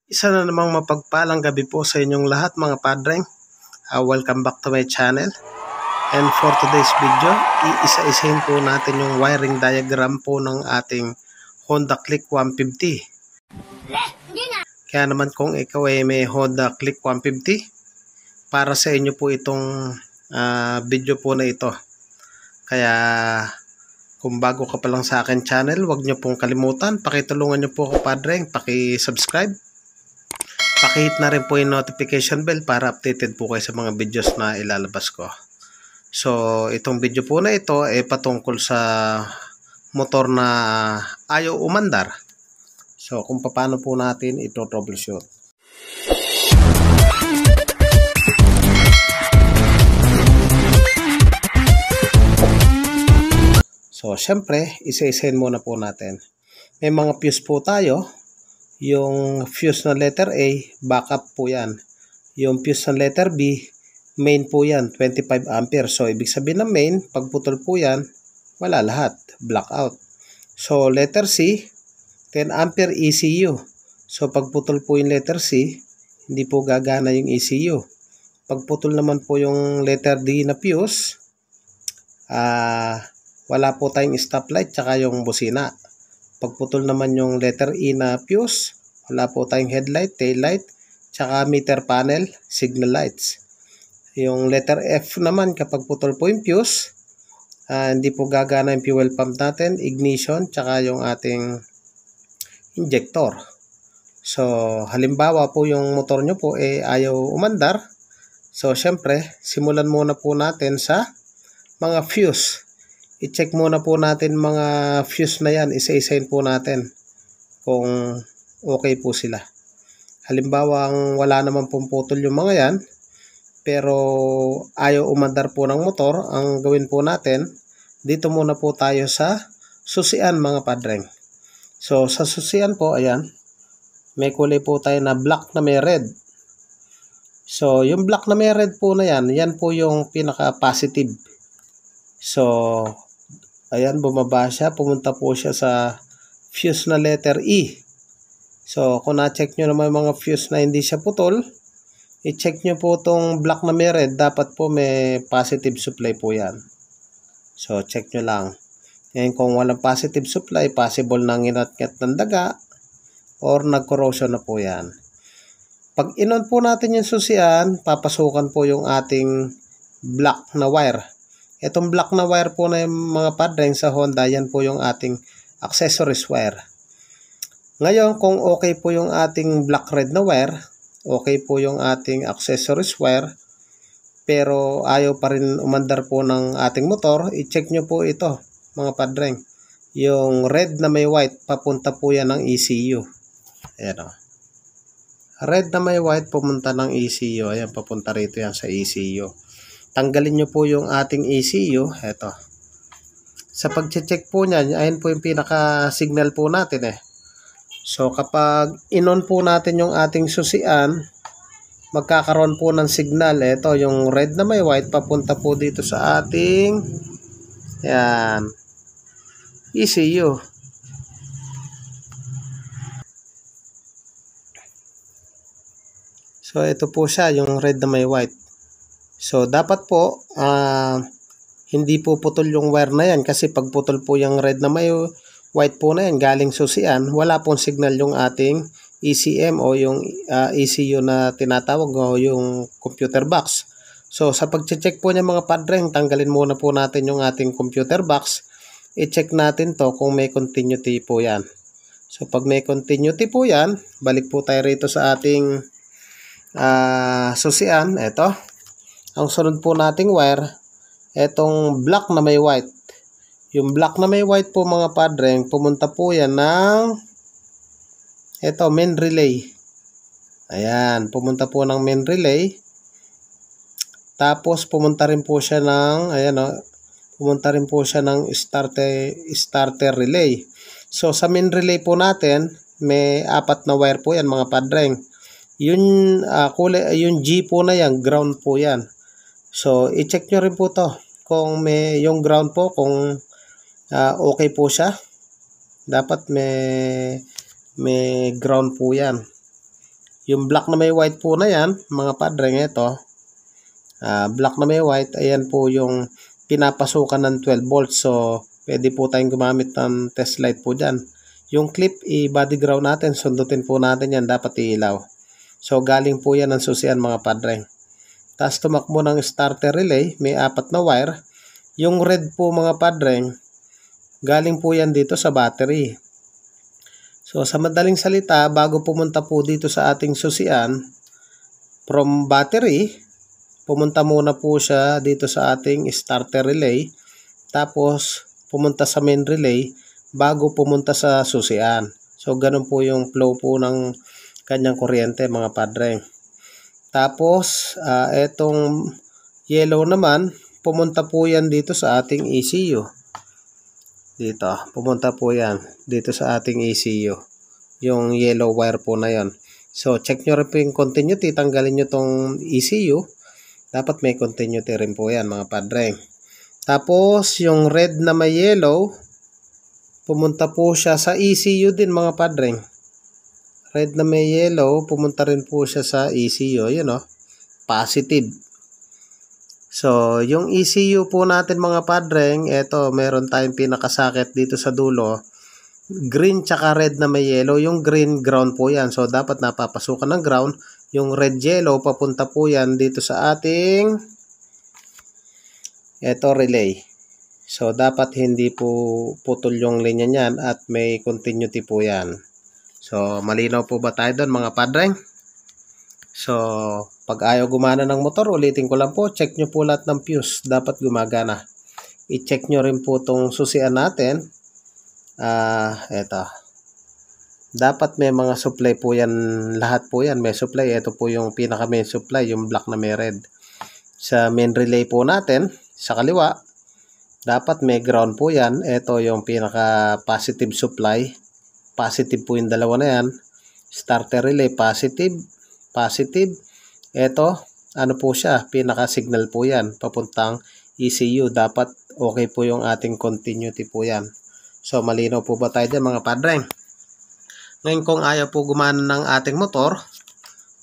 Isa na namang mapagpalang gabi po sa inyong lahat mga padreng. Welcome back to my channel. And for today's video, iisa-isahin po natin yung wiring diagram po ng ating Honda Click 150. Kaya naman kung ikaw ay may Honda Click 150, para sa inyo po itong video po na ito. Kaya kung bago ka pa lang sa akin channel, huwag nyo pong kalimutan, pakitulungan nyo po ako padreng, pakisubscribe. Pakihit na rin po yung notification bell para updated po kayo sa mga videos na ilalabas ko. So, itong video po na ito ay patungkol sa motor na ayaw umandar. So, kung paano po natin ito troubleshoot. So, syempre, isa-isahin muna po natin. May mga fuse po tayo. Yung fuse ng letter A, backup po yan. Yung fuse ng letter B, main po yan, 25 ampere. So, ibig sabihin ng main, pagputol po yan, wala lahat, blackout. So, letter C, 10 ampere ECU. So, pagputol po yung letter C, hindi po gagana yung ECU. Pagputol naman po yung letter D na fuse, wala po tayong stoplight tsaka yung busina. Pagputol naman yung letter E na fuse, wala po tayong headlight, taillight, tsaka meter panel, signal lights. Yung letter F naman, kapag putol po yung fuse, hindi po gagana yung fuel pump natin, ignition, tsaka yung ating injector. So, halimbawa po yung motor nyo po ayaw umandar. So, syempre, simulan muna po natin sa mga fuse. I-check muna po natin mga fuse na yan, isa-isahin po natin kung okay po sila. Halimbawa, wala naman pong putol yung mga yan, pero ayaw umandar po ng motor, ang gawin po natin, dito muna po tayo sa susian mga padreng. So, sa susian po, ayan, may kulay po tayo na black na may red. So, yung black na may red po na yan, yan po yung pinaka-positive. So, ayan, bumaba siya. Pumunta po siya sa fuse na letter E. So, kung na-check nyo naman mga fuse na hindi siya putol, i-check nyo po itong black na may red. Dapat po may positive supply po yan. So, check nyo lang. Ngayon, kung walang positive supply, possible na nginat-ngat ng daga or nag-corrosion na po yan. Pag inon po natin yung susian, papasukan po yung ating black na wire. Itong black na wire po na yung mga padreng sa Honda, yan po yung ating accessories wire. Ngayon, kung okay po yung ating black red na wire, okay po yung ating accessories wire, pero ayaw pa rin umandar po ng ating motor, i-check nyo po ito, mga padreng. Yung red na may white, papunta po yan ng ECU. Ayan o. Red na may white, pumunta ng ECU. Ayan, papunta rito yan sa ECU. Tanggalin nyo po yung ating ECU. Ito. Sa pag-check po niyan, ayun po yung pinaka-signal po natin eh. So, kapag in-on po natin yung ating susian, magkakaroon po ng signal. Ito, yung red na may white, papunta po dito sa ating yan, ECU. So, ito po siya, yung red na may white. So, dapat po, hindi po putol yung wire na yan kasi pag putol po yung red na may white po na yan, galing susian, wala pong signal yung ating ECM o yung ECU na tinatawag o yung computer box. So, sa pag-check po niya mga padreng, tanggalin muna po natin yung ating computer box. I-check natin to kung may continuity po yan. So, pag may continuity po yan, balik po tayo rito sa ating susian. Ito. Ang sunod po nating wire, etong black na may white. Yung black na may white po mga padreng, pumunta po yan ng main relay. Ayan, pumunta po ng main relay. Tapos pumunta rin po siya ng, ayan o, pumunta rin po siya ng starter relay. So sa main relay po natin, may 4 na wire po yan mga padreng. Yung yung G po na yan, ground po yan. So, i-check nyo rin po to kung may yung ground po, kung okay po siya. Dapat may ground po yan. Yung black na may white po na yan, mga padre, ito, black na may white, ayan po yung pinapasukan ng 12 volts. So, pwede po tayong gumamit ng test light po dyan. Yung clip, i-body ground natin, sundutin po natin yan, dapat iilaw. So, galing po yan ng susian, mga padre. Tapos, tumakbo ng starter relay, may 4 na wire. Yung red po, mga padre, galing po yan dito sa battery. So, sa madaling salita, bago pumunta po dito sa ating susian, from battery, pumunta muna po siya dito sa ating starter relay. Tapos, pumunta sa main relay bago pumunta sa susian. So, ganun po yung flow po ng kanyang kuryente, mga padre. Tapos, etong yellow naman, pumunta po yan dito sa ating ECU. Dito, pumunta po yan dito sa ating ECU. Yung yellow wire po na yon. So, check nyo rin po yung continuity. Tanggalin nyo tong ECU. Dapat may continuity rin po yan, mga padre. Tapos, yung red na may yellow, pumunta po siya sa ECU din, mga padre. Red na may yellow, pumunta rin po siya sa ECU. Yun, positive. So, yung ECU po natin, mga padreng, eto, meron tayong pinakasakit dito sa dulo. Green tsaka red na may yellow. Yung green, ground po yan. So, dapat napapasukan ng ground. Yung red yellow, papunta po yan dito sa ating relay. So, dapat hindi po putol yung linya niyan at may continuity po yan. So, malinaw po ba tayo doon, mga padreng? So, pag ayaw gumana ng motor, ulitin ko lang po, check nyo po lahat ng fuse. Dapat gumagana. I-check nyo rin po itong susian natin. Eto. Dapat may mga supply po yan. Lahat po yan may supply. Ito po yung pinaka main supply, yung black na may red. Sa main relay po natin, sa kaliwa, dapat may ground po yan. Ito yung pinaka positive supply. Positive po yung dalawa na yan. Starter relay, positive. Ito, ano po siya, pinaka signal po yan, papuntang ECU. Dapat okay po yung ating continuity po yan. So, malinaw po ba tayo dyan, mga padreng? Ngayon, kung ayaw po gumana ng ating motor,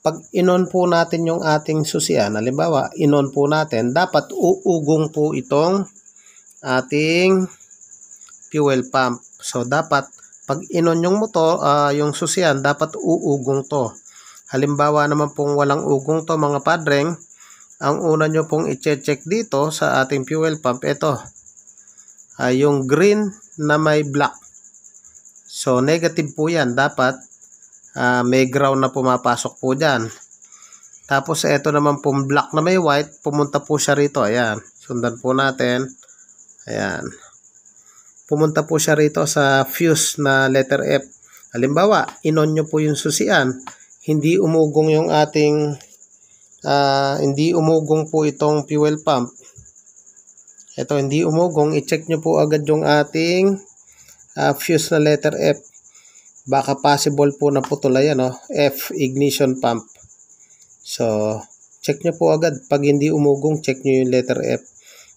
pag inon po natin yung ating susian, halimbawa, inon po natin, dapat uugong po itong ating fuel pump. So, dapat, pag inon yung motor, yung susian, dapat uugong to. Halimbawa naman pong walang ugong to, mga padreng, ang una nyo pong i-check dito sa ating fuel pump, ito, yung green na may black. So, negative po yan. Dapat may ground na pumapasok po dyan. Tapos, ito naman pong black na may white, pumunta po siya rito. Ayan, sundan po natin. Ayan. Pumunta po siya rito sa fuse na letter F. Halimbawa, inon nyo po yung susian. Hindi umugong yung ating hindi umugong po itong fuel pump. Ito, hindi umugong. I-check nyo po agad yung ating fuse na letter F. Baka possible po na putol. Ayan, F, ignition pump. So, check nyo po agad. Pag hindi umugong, check nyo yung letter F.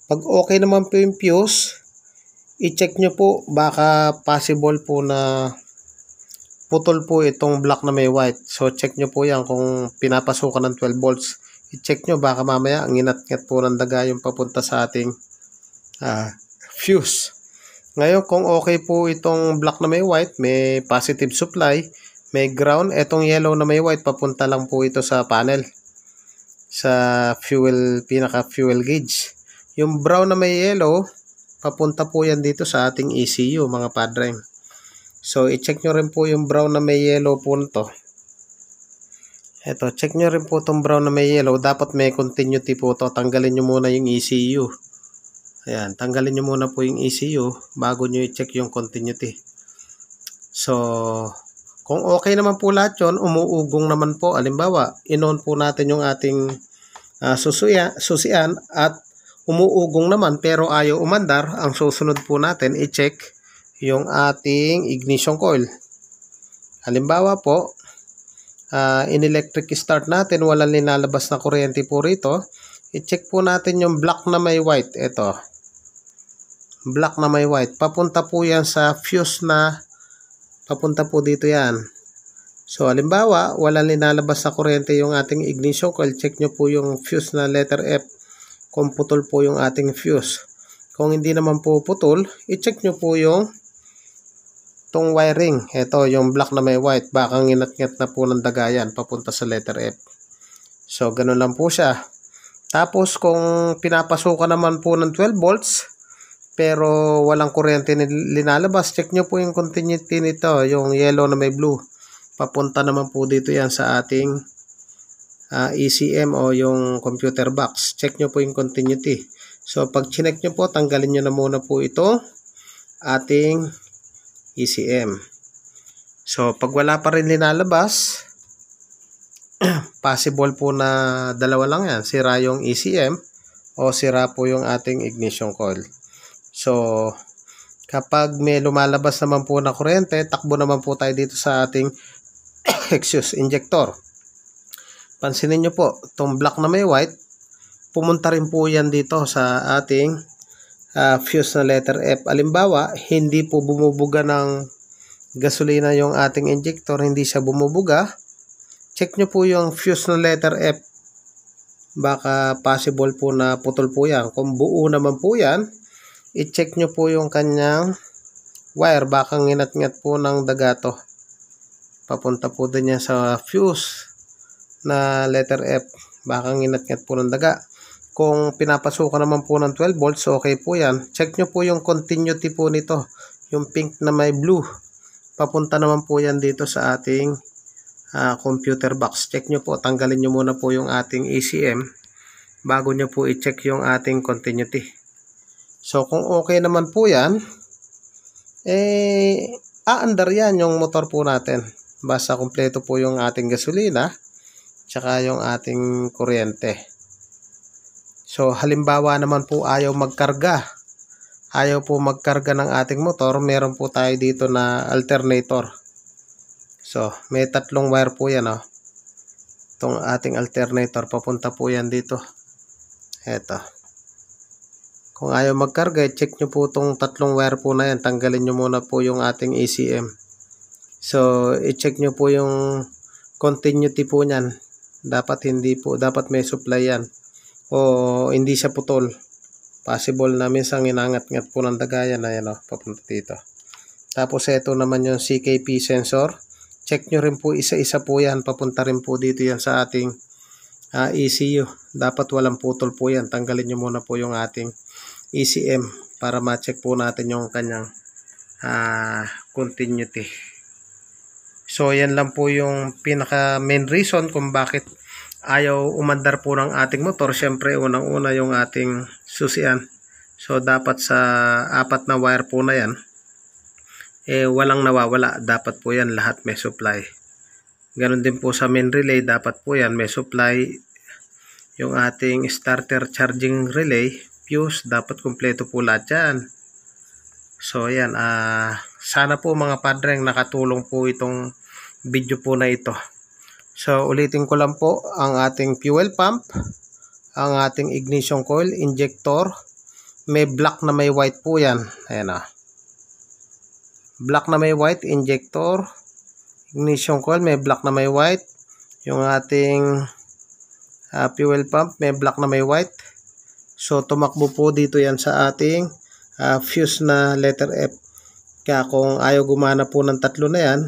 Pag okay naman po yung fuse, i-check nyo po. Baka possible po na putol po itong black na may white. So, check nyo po yan kung pinapasukan ng 12 volts. I-check nyo, baka mamaya ang inat-ngat po ng daga yung papunta sa ating fuse. Ngayon, kung okay po itong black na may white, may positive supply, may ground, etong yellow na may white, papunta lang po ito sa panel. Sa fuel, pinaka-fuel gauge. Yung brown na may yellow, papunta po yan dito sa ating ECU, mga padreng. So, i-check nyo rin po yung brown na may yellow po nito. Ito, check nyo rin po itong brown na may yellow. Dapat may continuity po ito. Tanggalin nyo muna yung ECU. Ayan, tanggalin nyo muna po yung ECU bago nyo i-check yung continuity. So, kung okay naman po lahat yun, umuugong naman po. Halimbawa, inon po natin yung ating susian at umuugong naman pero ayaw umandar. Ang susunod po natin, i-check yung ating ignition coil. Halimbawa po, in-electric start natin, walang linalabas na kuryente po rito. I-check po natin yung black na may white. Ito, black na may white. Papunta po yan sa fuse na, papunta po dito yan. So, halimbawa, walang linalabas na kuryente yung ating ignition coil, check nyo po yung fuse na letter F kung putol po yung ating fuse. Kung hindi naman po putol, i-check nyo po yung tong wiring. Ito, yung black na may white, baka nginat-ngat na po ng dagayan papunta sa letter F. So, ganun lang po siya. Tapos, kung pinapasukan naman po ng 12 volts, pero walang kuryente linalabas, check nyo po yung continuity nito, yung yellow na may blue. Papunta naman po dito yan sa ating ECM o yung computer box. Check nyo po yung continuity. So, pag chinek nyo po, tanggalin nyo na muna po ito ating ECM. So, pag wala pa rin linalabas, possible po na dalawa lang yan. Sira yung ECM o sira po yung ating ignition coil. So, kapag may lumalabas naman po na kuryente, takbo naman po tayo dito sa ating exhaust injector. Pansinin nyo po, itong black na may white, pumunta rin po yan dito sa ating fuse na letter F. Halimbawa, hindi po bumubuga ng gasolina yung ating injector, hindi siya bumubuga. Check nyo po yung fuse na letter F. Baka possible po na putol po yan. Kung buo naman po yan, i-check nyo po yung kanyang wire. Baka nginat-ngat po ng daga to. Papunta po din yan sa fuse na letter F. Baka nginat-ngat po ng daga. Kung pinapasukan naman po ng 12 volts, okay po yan. Check nyo po yung continuity po nito. Yung pink na may blue. Papunta naman po yan dito sa ating computer box. Check nyo po. Tanggalin nyo muna po yung ating ECM bago nyo po i-check yung ating continuity. So, kung okay naman po yan, aandar yan yung motor po natin. Basta kumpleto po yung ating gasolina tsaka yung ating kuryente. So, halimbawa naman po ayaw magkarga. Ayaw po magkarga ng ating motor. Meron po tayo dito na alternator. So, may tatlong wire po yan. Itong ating alternator. Papunta po yan dito. Eto. Kung ayaw magkarga, check nyo po itong tatlong wire po na yan. Tanggalin nyo muna po yung ating ECM. So, i-check nyo po yung continuity po niyan. Dapat hindi po, dapat may supply yan. O hindi siya putol. Possible na minsan inangat-ngat po ng dagayan na yan, papunta dito. Tapos ito naman yung CKP sensor. Check nyo rin po isa-isa po yan. Papunta rin po dito yan sa ating ECU. Dapat walang putol po yan. Tanggalin nyo muna po yung ating ECM para ma-check po natin yung kanyang continuity. So, yan lang po yung pinaka main reason kung bakit ayaw umandar po ng ating motor. Siyempre, unang-una yung ating susian. So, dapat sa 4 na wire po na yan, walang nawawala. Dapat po yan lahat may supply. Ganon din po sa main relay. Dapat po yan may supply. Yung ating starter charging relay, fuse, dapat kumpleto po lahat yan. So, yan. Sana po mga padreng nakatulong po itong video po na ito. So, ulitin ko lang po ang ating fuel pump, ang ating ignition coil, injector, may black na may white po yan. Ayan black na may white, injector, ignition coil, may black na may white. Yung ating fuel pump, may black na may white. So, tumakbo po dito yan sa ating fuse na letter F. Kaya kung ayaw gumana po ng tatlo na yan,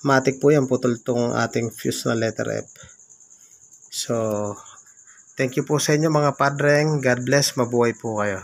matik po yan, putol tong ating fuse na letter F. So, thank you po sa inyo mga padreng. God bless. Mabuhay po kayo.